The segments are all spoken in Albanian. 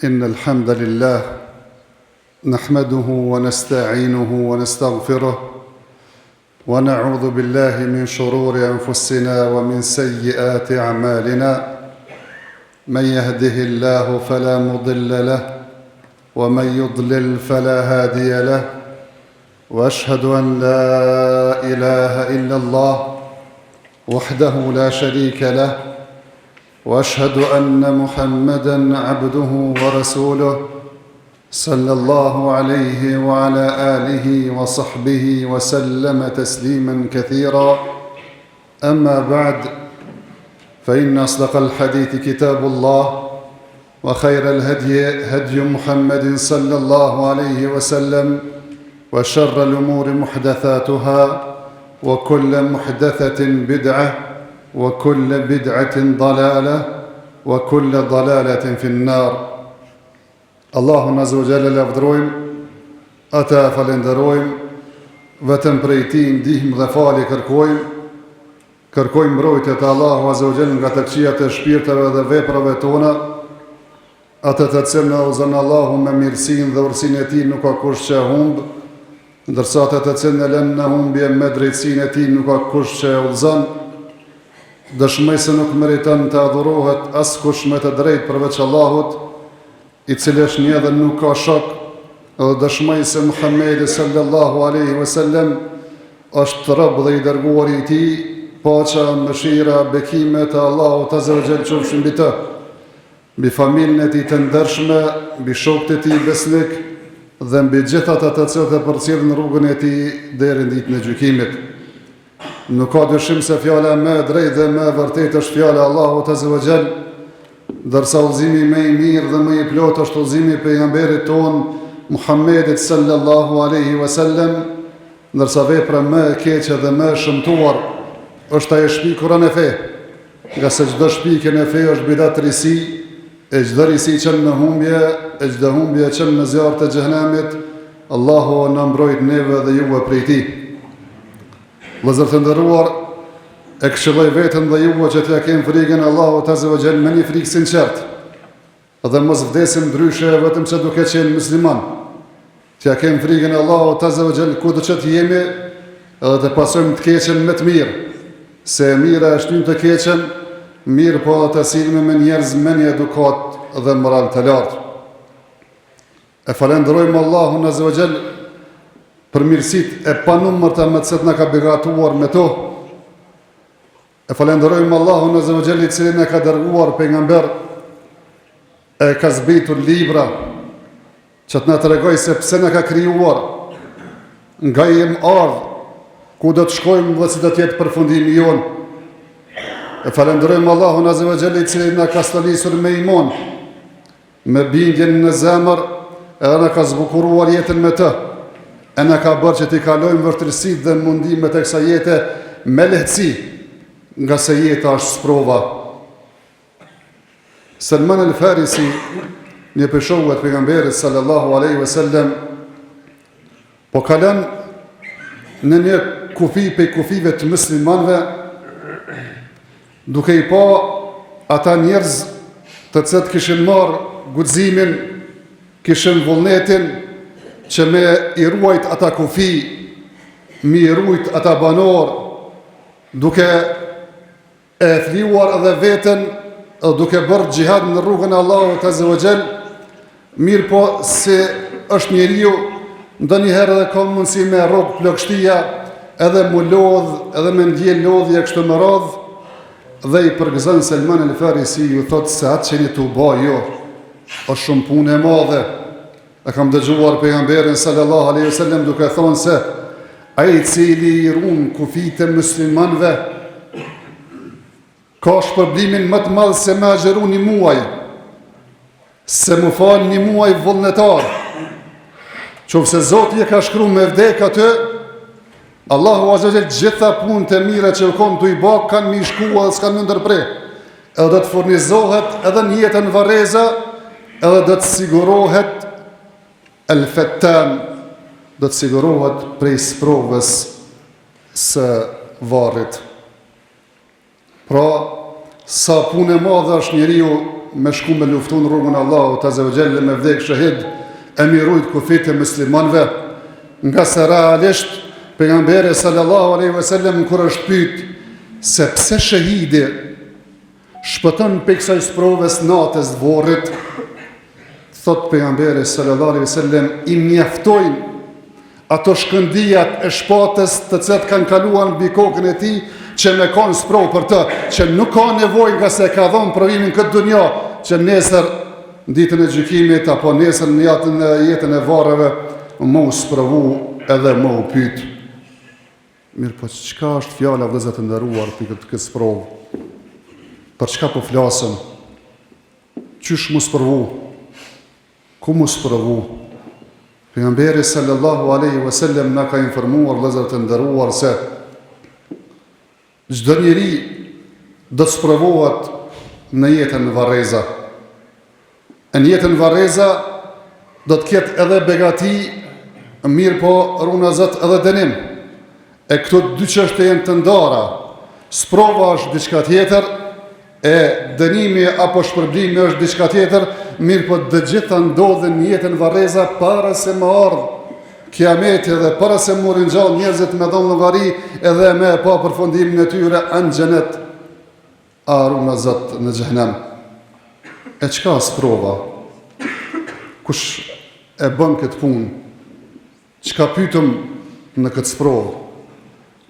إن الحمد لله نحمده ونستعينه ونستغفره ونعوذ بالله من شرور أنفسنا ومن سيئات أعمالنا من يهده الله فلا مضل له ومن يضلل فلا هادي له وأشهد أن لا إله إلا الله وحده لا شريك له وأشهد أن محمدًا عبده ورسوله صلى الله عليه وعلى آله وصحبه وسلم تسليمًا كثيرًا أما بعد فإن أصدق الحديث كتاب الله وخير الهدي هدي محمد صلى الله عليه وسلم وشر الأمور محدثاتها وكل محدثة بدعة وكل بدعة ضلالة وكل ضلالة في النار. Allahun Azza wa Jalla lavdërojmë, ata falenderojmë, vetëm prej Tij ndihmë dhe falje kërkojmë mbrojtje të Allahu Azza wa Jalla nga të këqijat e shpirteve dhe veprave tona, atë të cilën na udhëzon Allahu me mirësinë dhe urësinë e Tij nuk ka kush që humb, ndërsa atë të cilën e lën në humbje me drejtsinë e Tij nuk ka kush që udhëzon. Dëshmoj se nuk meriton të adhurohet askush me të drejtë përveç Allahut, i cili është një dhe nuk ka shok, dhe dëshmoj se Muhammedi sallallahu alaihi wasallam është rob dhe i dërguari i Tij, paqja, mëshira, bekimet e Allahut Azza wa Jalla qofshin mbi të, mbi familjen e Tij të ndershme, mbi shokët e Tij besnik dhe mbi gjithë ata të cilët e përcjellin rrugën e Tij deri në ditën e gjykimit. Nuk ka dyshim se fjala më e drejtë dhe më e vërtetë është fjala e Allahut Azza wa Jall, ndërsa udhëzimi më i mirë dhe më i plotë është udhëzimi i pejgamberit ton Muhammedit sallallahu alaihi wasallam, ndërsa vepra më e keqe dhe më e shëmtuar është ajo shpikura në fe, nga se çdo shpikje në fe është bidat risi, e çdo risi çon në humbje, e çdo humbje çon në zjarr të xhenemit. Allahu na mbrojt neve dhe juve prej tij. Vëllezër të nderuar, e këshilloj veten dhe juve që t'ja kemi frikën e Allahut Azza wa Jall me një frikë sinqert, dhe mos vdesim ndryshe vetëm se duke qenë musliman. T'ja kemi frikën e Allahut Azza wa Jall kudo që t'jemi, edhe të pasojmë të keqen me të mirë, se e mira e shtyn të keqen, mirë po të silme me njerëz me një edukat dhe moral të lartë. E falenderojmë Allahun Azza wa Jall për mirësitë e panumërta me të cilat na ka begatuar me to. E falenderojmë Allahun Azza wa Jalla i cili na ka dërguar pejgamber, e ka zbritur libra që të na tregoj se pse na ka krijuar, nga jem ardh, ku do të shkojmë dhe si do të jetë përfundimi jonë. E falenderojmë Allahun Azza wa Jalla i cili na ka stalisur me iman, me bindjen në zemër, edhe na ka zbukuruar jetën me të, e na ka bërë që t'i kalojmë vështirësitë dhe mundimet e kësaj jete me lehtësi, nga se jeta është sprova. Salman al-Farisi, një prej shokëve të pejgamberit sallallahu alaihi wasallam, po kalon në një kufi prej kufive të muslimanëve, duke i pa ata njerëz të cilët kishin marrë guximin, kishin vullnetin që me i ruajt ata kufi, me i ruajt ata banor, duke e fliuar edhe veten, duke bërë xhihad në rrugën e Allahut Azza wa Jall, mirë po se është njeriu, ndonjëherë edhe ka mundësi me rrogë plagështia, edhe mu lodh, edhe me ndje lodhje kështu me radh, dhe i përgëzon Salman al-Farisi, ju thotë se atë që një të ba jo, është shumë punë e madhe. E kam dëgjuar pejgamberin sallallahu alaihi wasallam duke thonë se ai i cili i ruan kufit e muslimanëve ka shpërblimin më të madh se me agjeru një muaj, se mu fal një muaj vullnetar. Qofse Zoti e ka shkruar me vdek atë, Allahu Azza wa Jall gjitha punët e mira që u kanë të i bë kanë mi shkuar dhe s'kanë më ndërprer. Edhe do të furnizohet edhe në jetën varreza, edhe do të sigurohet el-Fattan, do të sigurohet prej sprovës së varrit. Pra, sa punë e madhe është njeriu me shku me luftu në rrugën Allahut Azza wa Jalla me vdek shahid, e mirujt kufit e muslimanve, nga se realisht pejgamberi sallallahu alaihi wasallam kur është pyet se pse shahidi shpëton për kësaj sprovës natës vorrit, thot pejgamberi sallallahu alaihi wasallam, i mjaftojnë ato shkëndijat e shpatës të cilat kanë kaluar mbi kokën e tij, që me kanë sprovë për të, që nuk ka nevojë nga se ka dhënë provimin këtë dunjë, që nesër në ditën e gjykimit apo nesër në jetën e varreve më u sprovu edhe më u pyet. Mirë, po çka është fjala vëllezër të nderuar për këtë sprovë? Për çka po flasëm? Qysh mu sprovu? Ku mu sprovu? Pejgamberi sallallahu alaihi wasallam na ka informuar vëllezër të nderuar se çdo njeri do të sprovohet në jetën varreza. Në jetën varreza do të ketë edhe begati, mirë po runa Zot edhe dënim. E këto dy çështje janë të ndara. Sprova është diçka tjetër, e dënimi apo shpërblimi është diçka tjetër, mirë po të gjitha ndodhen në jetën varreza para se më ardh Kiameti dhe para se më ringjall njerëzit me dhënë llogari edhe me pa përfundimin e tyre në xhenet, aruna Zot në xhenem. E çka sprova? Kush e bën këtë punë? Çka pyetëm në këtë sprovë?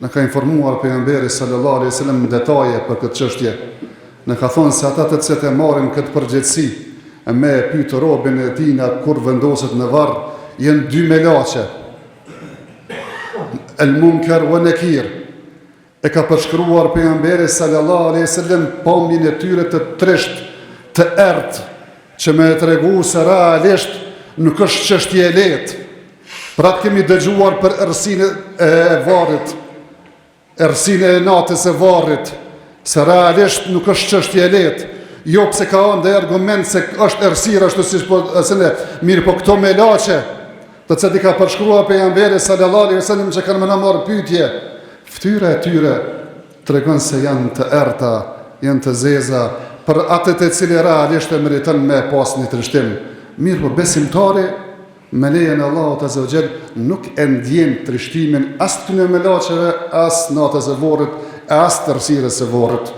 Në ka informuar pejgamberi sallallahu alaihi wasallam në detaje për këtë çështje. Në ka thonë se ata të cilët e marrin këtë përgjegjësi me pyet robën e tij kur vendoset në varr, janë dy melaçe. El Munkar wa Nakir. E ka përshkruar pejgamberi sallallahu alaihi wasallam pamjen e tyre të trisht, të errët, që më tregu se realisht nuk është çështje e lehtë. Pra të kemi dëgjuar për errësinë e varrit, errësinë e natës e varrit, se realisht nuk është çështje e lehtë. Jo pse ka ende argument se është errësira ashtu siç po asene, mirë po këto melaçe, të cilat i ka përshkruar pejgamberi sallallahu alaihi wasallam që kanë më marrë pyetje, fytyra e tyre tregon se janë të errta, janë të zeza për atë të cilë realisht e meriton me pas një trishtim. Mirë po besimtari me lejen e Allahut Azza wa Jall nuk e ndjen trishtimin as këtyre melaçeve, as natës së vorrit, as të errësirës së vorrit.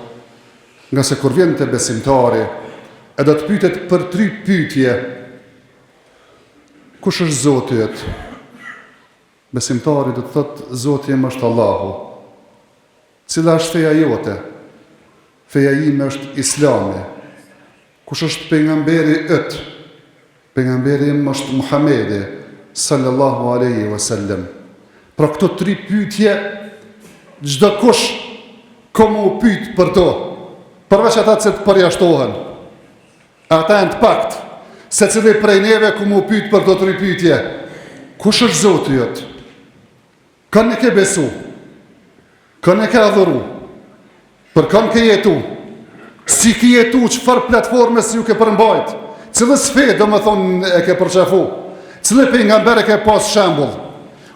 Nga se kur vjen të besimtari, e do të pyetet për 3 pyetje. Kush është Zoti yt? Besimtari do të thotë, Zoti im është Allahu. Cila është feja jote? Feja ime është Islami. Kush është pejgamberi yt? Pejgamberi im është Muhamedi sallallahu alaihi wasallam. Pra këto 3 pyetje, çdo kush komu u pyet për to, përveç ata që të përjashtohen. Ata janë të pakt, se cili prej neve ku mu pyet për to 3 pyetje. Kush është Zoti jot? Kanë ke besu? Kanë ke adhuru? Për kanë ke jetu? Si ke jetu? Çfarë platformës ju ke përmbajt? Cilës fe do më thonë e ke përqafu? Cilë pejgamber e ke pas shembull?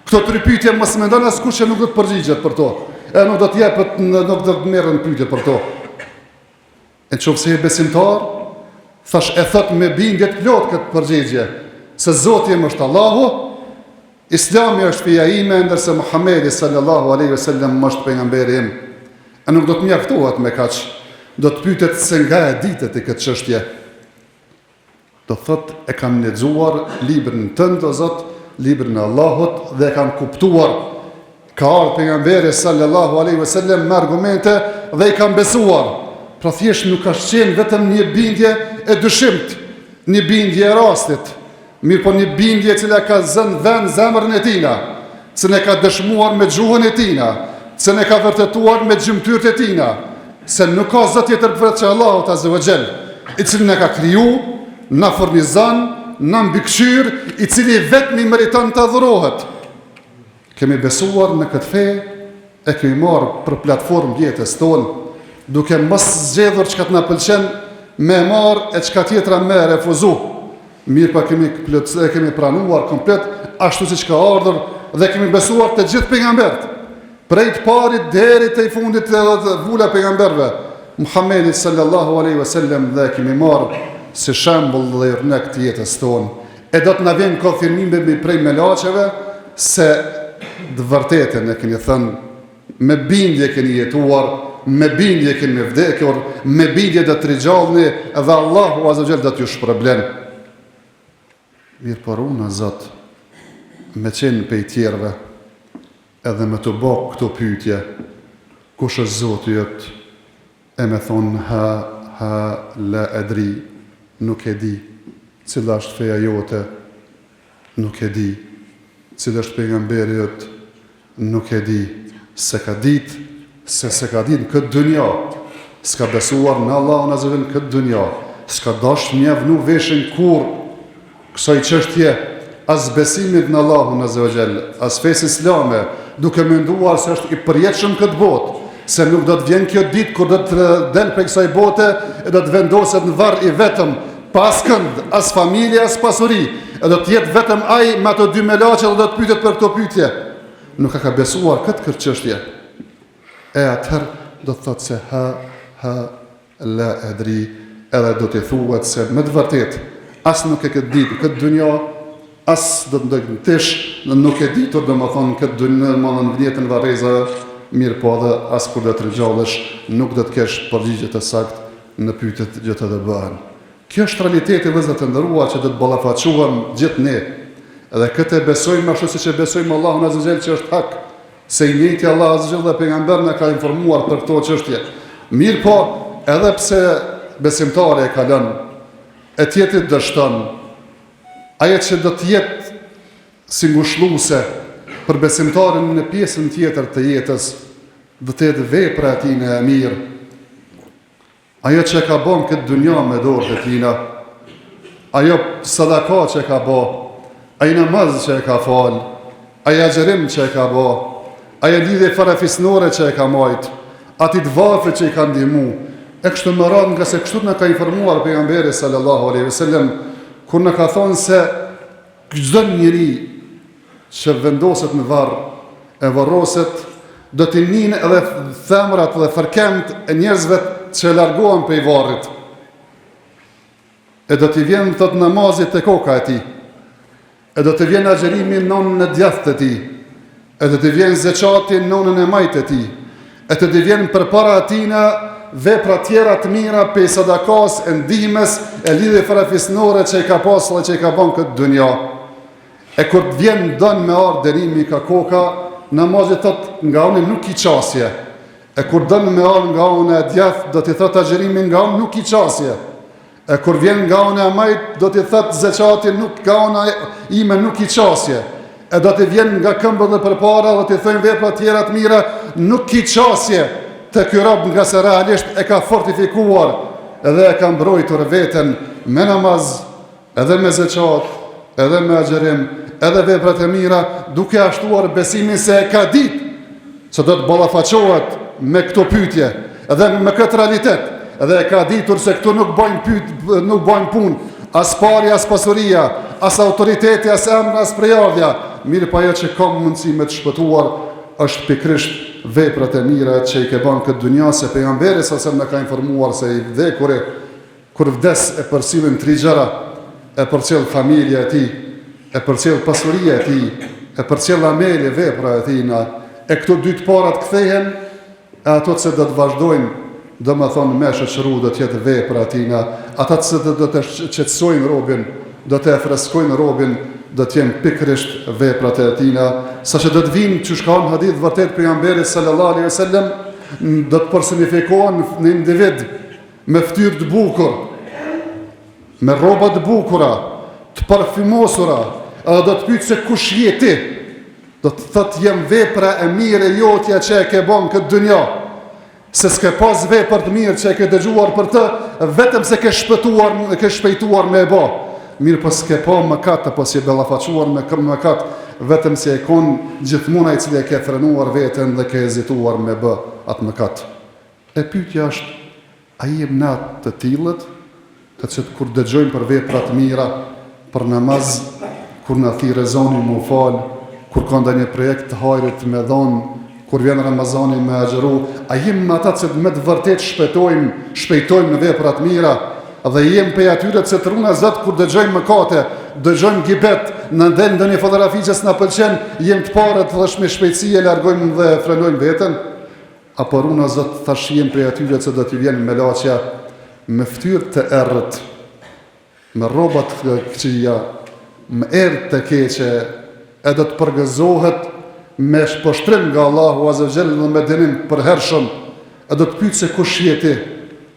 Këto 3 pyetje mos mendon askush që nuk do të përgjigjet për to. E nuk do të jepet, nuk do të merren pyetje për to. E qofse e besimtar, thash e thot me bindje të plot këtë përgjigje, se Zoti im është Allahu, Islami është feja ime, ndërsa Muhamedi sallallahu alaihi wasallam është pejgamberi im. E nuk do të mjaftohet me kaq, do të pyetet se nga e ditët e këtë çështje. Do thot e kam lexuar librin tënd o Zot, librin e Allahut dhe e kam kuptuar. Ka ardhur pejgamberi sallallahu alaihi wasallam me argumente dhe i kam besuar. Pra thjesht nuk ka qenë vetëm një bindje e dyshimt, një bindje e rastit, mirë po një bindje cila ka zënë vend zemrën e tina, që ne ka dëshmuar me gjuhën e tina, që ne ka vërtetuar me gjymtyrët e tina, se nuk ka zot tjetër përveç Allahut Azza wa Jall, i cili ne ka kriju, na furnizon, na mbikëqyr, i cili vetëm i meriton të adhurohet. Kemi besuar në këtë fe, e kemi marrë për platformë jetës tonë, duke mos zgjedhur çka të na pëlqen, me marr e çka tjetra me refuzu. Mirë pa kemi pranuar komplet ashtu siç ka ardhur dhe kemi besuar të gjithë pejgamberët. Prej të parit deri te i fundit të vula pejgamberëve. Muhammedit sallallahu alaihi wasallam dhe kemi marrë si shembull dhe rnek të jetës tonë. E do të na vjen konfirmime me prej melaqeve se dë vërtetën e keni thënë, me bindje keni jetuar, me bindje keni vdekur, me bindje do të ringjallni dhe Allahu azza wa jall do t'ju shpërblen. Mirë por unë, Zot, me qenë pej tjerve, edhe me të bë këto pyetje, kush është Zoti jot? E me thonë, la adri, nuk e di. Cila është feja jote? Nuk e di. Cila është pejgamberi jot? Nuk e di. Se ka ditë, se ka ditë në këtë dunja, s'ka besuar në Allahun azza wa jall në këtë dunja, s'ka dash mjavnu veshin kur kësaj çështje, as besimit në Allahun azza wa jall, as fesë islame, duke menduar se është i përjetshëm këtë botë, se nuk do të vjen kjo ditë kur do të del prej kësaj bote e do të vendoset në varr i vetëm, pa askënd, as familje, as pasuri, e do të jetë vetëm ai me ato dy melaçe dhe do të pyetet për këto pyetje. Nuk ka besuar këtë çështje. E atëherë do të thotë se la adri, edhe do t'i thuhet se me të vërtetë as nuk e këtë ditë këtë dunja, as do të ndojnë tish, nuk e ditur do më thonë këtë dunja më në vjetën varezave, mirë po edhe as kur do të ringjallesh, nuk do të kesh përgjigje të saktë në pyetjet që të bëhen. Kjo është realiteti vëllezër të nderuar që do të ballafaqohem gjithë ne. Edhe këtë e besojmë ashtu siç e besojmë Allahun azza wa jall që është hak, se i njëjti Allah azza wa jall dhe pejgamberi na ka informuar për këto çështje. Mirë po, edhe pse besimtari e ka lënë, e tjetrit dështon, ajo që do të jetë si ngushëlluese për besimtarin në pjesën tjetër të jetës, do të jetë vepra e tij e mirë. Ajo që ka bën këtë dunja me dorët e tina, ajo sadaka që ka bë, ai namaz që e ka fal, ai agjerim që e ka bë, ai lidhje farafisnore që e ka marrë, aty të varfër që i ka ndihmu, e kështu me radhë, nga se kështu na ka informuar pejgamberi sallallahu alaihi wasallam, kur na ka thonë se çdo njeri që vendoset në varr e varroset, do të ninë edhe themrat dhe fërkemt e njerëzve që largohen prej varrit. E do t'i vjen thot namazit te koka e tij. E do të vjen agjerimi nonën në djathtë e tij. E do të vjen zeqati nonën e majtë e tij. E do të vjen përpara atina vepra tjera të mira pe sadakas, e ndihmes, e lidhje farafisnore që i ka pasur dhe që i ka bën këtë dunja. E kur të vjen don me ardh derimi ka koka, namazit thot nga unë nuk i qasje. E kur don me ardh nga unë e djathtë, do t'i thot agjerimi nga unë nuk i qasje. E kur vjen nga unë e majt, do t'i thot zeqati nuk nga unë ime nuk i qasje. E do t'i vjen nga këmbët dhe përpara, do t'i thojnë vepra tjera të mira, nuk i qasje. Të ky rob nga se realisht e ka fortifikuar edhe e ka mbrojtur veten me namaz, edhe me zeqat, edhe me agjerim, edhe veprat e mira, duke ashtuar besimin se e ka ditë se do të ballafaqohet me këto pyetje, edhe me këtë realitet, edhe e ka ditur se këtu nuk bojnë punë, as parja, as pasuria, as autoriteti, as emra, as prejardhja, mirë pa ajo që ka mundësi me të shpëtuar është pikrisht veprat e mira që i ke bën këtë dunja, se pejgamberi sa më ka informuar se i vdekuri kur vdes e përcjellin 3 gjëra, e përcjell familja e tij, e përcjell pasuria e tij, e përcjell amele, vepra e tij, e këto 2 të parat kthehen, e ato që do të vazhdojnë, do më thonë me shoqëru do të jetë vepra e tij, ata që do të qetësojnë robin, do të freskojnë robin, do të jenë pikërisht veprat e tij, saqë do të vinë që shka në hadith vërtet pejgamberi sallallahu alaihi wasallam, do të personifikohen në individ me fytyrë të bukur, me rroba të bukura, të parfumosura, edhe do të pyet se kush je ti, do të thotë jem vepra e mirë e jotja që e ke bën këtë dunja, se s'ke pas vepër të mirë që e ke dëgjuar për të, vetëm se ke shpejtuar me e bë. Mirë po s'ke pa mëkat, apo si e ballafaqoar me kërë mëkat, vetëm se e kon gjithmonë ai cili e ke frenuar veten dhe ke hezituar me bë atë mëkat. E pyetja është, a jemi na të tillët, të cilët kur dëgjojmë për vepra të mira, për namaz, kur na thirrë zoni mu fal, kur ka ndonjë projekt të hajrit me dhon, kur vjen Ramazani me agjeru, a jemi ata që me të vërtet shpejtojmë në veprat mira, dhe jemi pe atyre që të runa Zot kur dëgjojmë mëkate, dëgjojmë gibet, në ndonjë fotografi që s'na pëlqen, jemi të parët dhe me shpejtësi e largojmë dhe frenojmë veten, apo runa Zot tash jemi pe atyre që do t'i vjen me laçja me ftyrë të errët, me rrobat të këqija, me erë të keqe, e do të përgëzohet me shposhtrim nga Allahu Azza wa Jall dhe me dënim për hershëm, e do të pyet se kush je ti,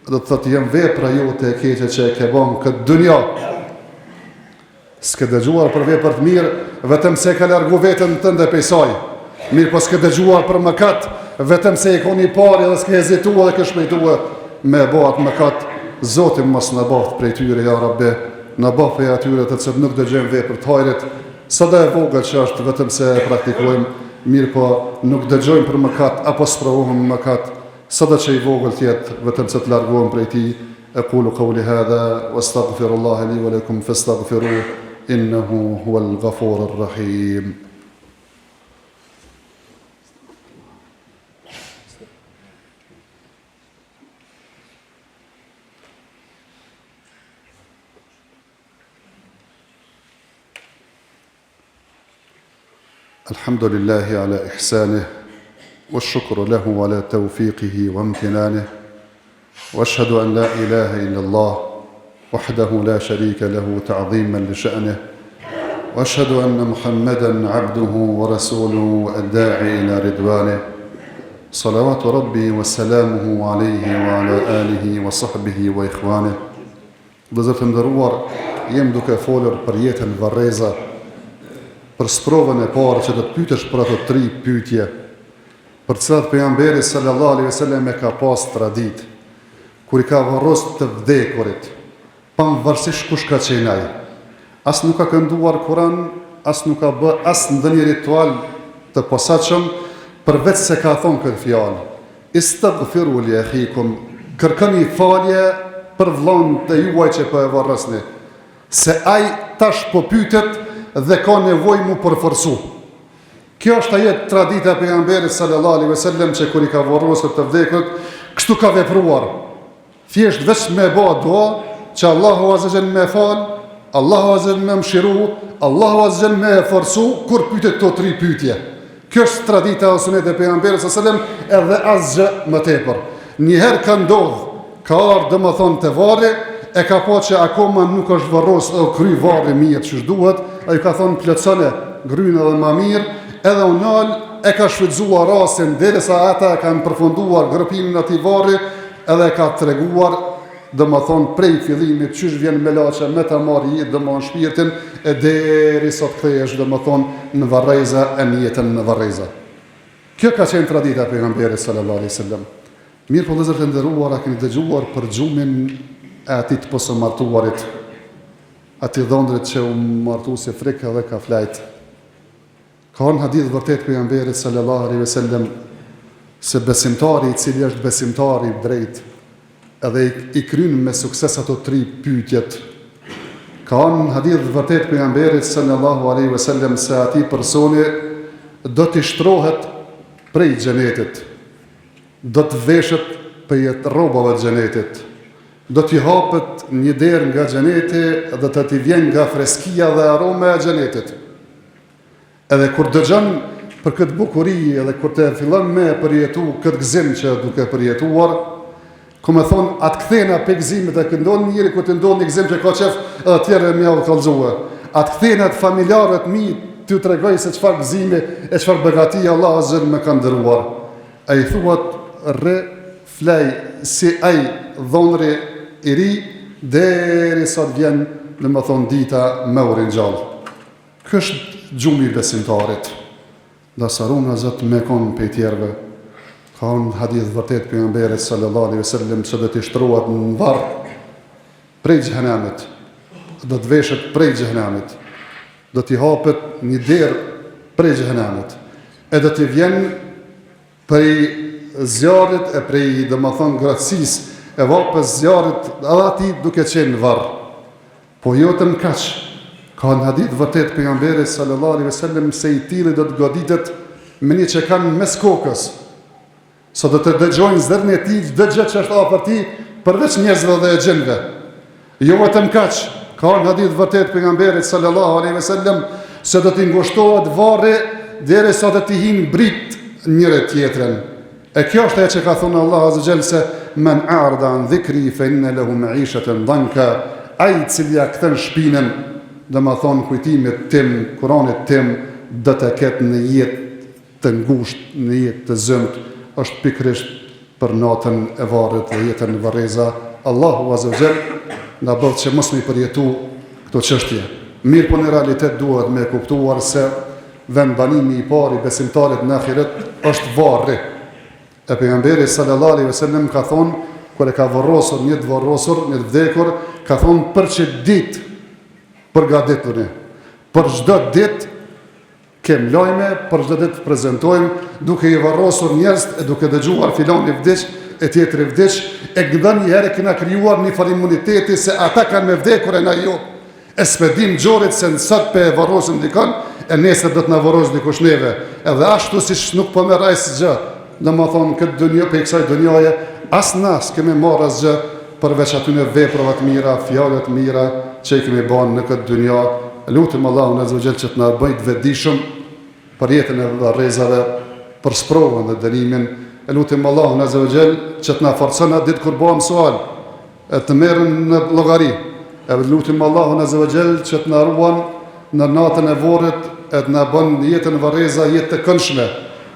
do të thotë jam vepra jote e keqe që e ke bën këtë dunja. S'ke dëgjuar për vepra të mirë, vetëm se ka largu veten tënde prej saj. Mirë, po s'ke dëgjuar për mëkat, vetëm se e koni parë dhe s'ke hezituar dhe ke shpejtuar me bëhat mëkat. Zoti mos na bëft prej tyre, ja Rabbi, na bëf prej atyre të cilët nuk dëgjojnë vepër të hajrit, sado e vogël që është, vetëm se e praktikojmë, mirë po nuk dëgjojmë për mëkat apo sprovohemi mëkat, sado që i vogël tjetë, vetëm se të largohem prej tij. Aqulu qawli hadha wastaghfirullaha li wa lakum fastaghfiruhu innahu huwal ghafurur rahim. الحمد لله على إحسانه والشكر له على توفيقه وامتنانه وأشهد أن لا إله إلا الله وحده لا شريك له تعظيما لشأنه وأشهد أن محمدا عبده ورسوله الداعي إلى رضوانه صلوات ربي وسلامه عليه وعلى آله وصحبه وإخوانه. Dhe të nderuar, jem duke folur për jetën varreza, për sprovën e parë që do të pyetesh për ato 3 pyetje, për të cilat pejgamberi sallallahu alaihi wasallam e ka pas tradit, kur i ka varros të vdekurit, pavarësisht kush ka qenë ai. As nuk ka kënduar Kur'an, as nuk ka bë as ndonjë ritual të posaçëm, përveç se ka thonë këtë fjalë: Istaghfiru li akhikum, kërkoni falje për vllahun të juaj që po e varrosni, se ai tash po pyetet dhe ka nevojë mu përforcu. Kjo është ajo tradita e pejgamberit sallallahu alaihi wasallam që kur i ka varrosur të vdekurit, kështu ka vepruar. Thjesht vetëm me bë dua që Allahu azza wa jall më fal, Allahu azza wa jall më mëshiru, Allahu azza wa jall më forcu kur pyetet këto 3 pyetje. Kjo është tradita e sunetit e pejgamberit sallallahu alaihi wasallam, edhe asgjë më tepër. Njëherë ka ndodhur, ka ardhur domethënë te varri, e ka po që akoma nuk është varros o kry varri mirë që duhet, ai ka thonë plotësone grynë edhe më mirë, edhe unal e ka shfrytzuar rastin derisa ata kanë përfunduar gropimin e atij varri, edhe ka treguar domethënë prej fillimit çysh vjen me laçe me ta marrë jetë domon shpirtin e derisa të kthehesh domethënë në varreza e jetën në varreza. Kjo ka qenë tradita e pejgamberit sallallahu alaihi wasallam. Mirë po vëllezër të nderuar, a keni dëgjuar për gjumin e atij të posamartuarit, atij dhondrit që u martu si frikë dhe ka flajt? Ka në hadith vërtet pejgamberit sallallahu alaihi wasallam se besimtari i cili është besimtari i drejt edhe i kryen me sukses ato 3 pyetjet. Ka në hadith vërtet pejgamberit sallallahu alaihi wasallam se atij personi do t'i shtrohet prej xhenetit, do të veshet për rrobave të xhenetit, do t'i hapet një derë nga xheneti dhe të t'i vjen nga freskia dhe aroma e xhenetit. Edhe kur dëgjon për këtë bukuri, edhe kur të fillon me përjetu këtë gëzim që duke përjetuar, ku me thonë, atë kthena pe gëzimit e këndon njëri, ku të ndonë një gëzim që ka qef edhe tjere me javë të kalzue. Atë kthena të familjarët mi të tregoj se qëfar gëzimi e qëfar begatia Allah azhën me kanë dëruar. A i thuat rre flej si aj dhonri i ri, deri sa të vjen në më thonë dita me urin gjallë. Kështë gjumi besimtarit. Dhe saruna zëtë me konë për i tjerve. Ka në hadith vërtet për pejgamberit sallallahu alaihi wasallam që do t'i shtruat në varë prej xhenemit, do të veshet prej xhenemit, do t'i hapet një derë prej xhenemit, e do t'i vjen prej zjarit e prej domethënë gratësisë e vapës zjarit edhe ati duke qenë në varë. Po jo të mkaq, ka në hadith vërtet pejgamberit sallallahu alaihi wasallam se i tili do të goditet me një që kanë mes kokës, sa do të dëgjojnë zërin e tij çdo gjë që është afër tij, përveç njerëzve dhe gjinëve. Jo vetëm kaq, ka në hadith vërtet pejgamberit sallallahu alaihi wasallam se do t'i ngushtohet varri derisa do t'i hinë brit njëri tjetrën. E kjo është ajo që ka thënë Allahu azza jall se men a'rada an dhikri fa inna lahu ma'ishatan dhanka, ai cili ja kthen shpinën, domethënë kujtimit tim, Kuranit tim, do të ketë në jetë të ngushtë, në jetë të zëmt, është pikërisht për natën e varrit dhe jetën e varreza. Allahu azza jall na bëj që mos më përjetu këto çështje. Mirë, po në realitet duhet me kuptuar se vendbanimi i parë i besimtarit në ahiret është varri. E pejgamberi sallallahu alaihi wasallam ka thonë, kur e ka varrosur një të varrosur, një të vdekur, ka thonë për që ditë përgatituni. Për çdo ditë kem lajme, për çdo ditë prezantojmë, duke i varrosur njerëz e duke dëgjuar filani vdiq, e tjetri vdiq, e gdhën një herë kena krijuar një fal imuniteti se ata kanë me vdekur e na jo. E s'pedim gjorit se nësat pe e varrosin dikon, e nesër do të na varros dikush neve. Edhe ashtu siç nuk po merr asgjë gjë. Domethënë këtë dunjë pe kësaj dunjaje, as na s'kemë marrë asgjë përveç atyre veprave të mira, fjalëve të mira që i kemi bën në këtë dunjë. Lutem Allahun azza wa jall që të na bëjë të vetëdijshëm për jetën e varrezave, për sprovën dhe dënimin. Lutem Allahun azza wa jall që të na forcon atë ditë kur bëhem sual, e të merrem në llogari. E lutim Allahun azza wa jall që të na ruan në natën e varrit, e të na bën jetën varreza jetë të këndshme,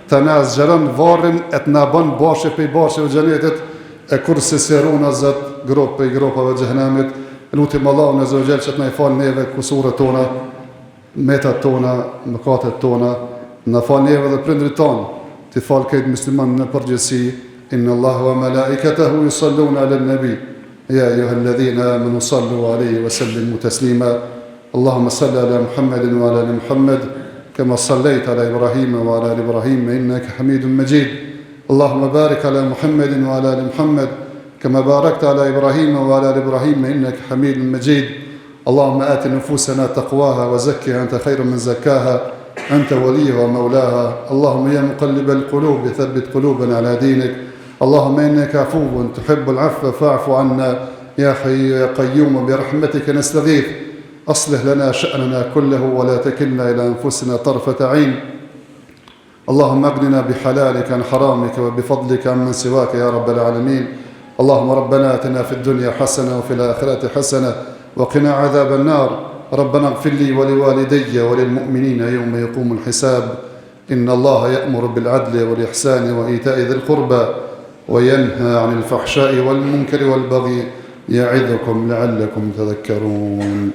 të na zgjeron varrin, e të na bën bashkë pe bashkë në xhenetit, e kur se serona zot grop pe gropave të xhenemit. Lutim Allahun azza wa jall që të na i fal neve kusuret tona, metat tona, mëkatet tona, na fal neve dhe prindrit tonë, të fal këtë musliman në përgjithësi. Inna Allaha wa malaikatahu yusalluna 'alan nabi. يا أيها الذين آمنوا صلوا عليه وسلموا تسليما. اللهم صل على محمد وعلى آل محمد كما صليت على إبراهيم وعلى آل إبراهيم إنك حميد مجيد. اللهم بارك على محمد وعلى آل محمد كما باركت على إبراهيم وعلى آل إبراهيم إنك حميد مجيد. اللهم آت نفوسنا تقواها وزكها أنت خير من زكاها أنت وليها ومولاها. اللهم يا مقلب القلوب ثبت قلوبنا على دينك. اللهم إنك عفو تحب العفو فاعف عنا يا حي يا قيوم برحمتك نستغيث. أصلح لنا شأننا كله ولا تكلنا إلى أنفسنا طرفة عين. اللهم أغننا بحلالك عن حرامك وبفضلك عمن سواك يا رب العالمين. اللهم ربنا آتنا في الدنيا حسنة وفي الآخرة حسنة وقنا عذاب النار. ربنا اغفر لي ولوالدي وللمؤمنين يوم يقوم الحساب. إن الله يأمر بالعدل والإحسان وإيتاء ذي القربى وينهى عن الفحشاء والمنكر والبغي يعظكم لعلكم تذكرون.